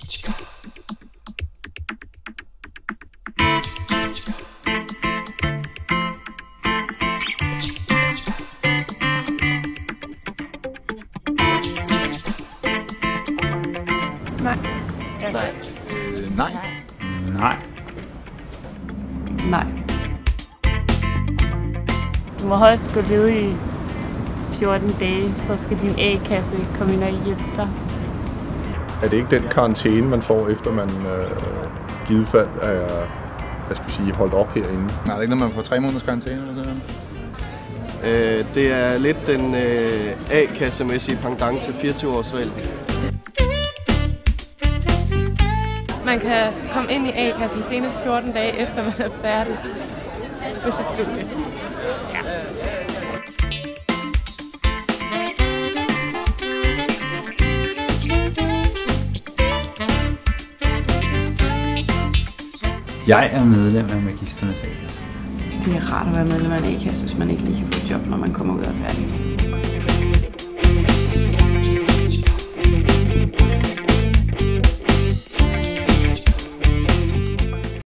Nej. Nej. Nej. Nej. Nej. Du må højst gå ledig i 14 dage, så skal din A-kasse komme ind og hjælpe dig. Er det ikke den karantæne, man får, efter man i givet fald er, holdt op herinde? Nej, det er ikke noget, man får 3 måneders karantæne eller sådan noget? Det er lidt den A-kassemæssige pendant til 24-årsreglen. Man kan komme ind i A-kassen senest 14 dage efter man er færdig med sit studie. Ja. Jeg er medlem af Magisternes A-kasse. Det er rart at være medlem af en A-kasse, hvis man ikke lige kan få et job, når man kommer ud og er færdig.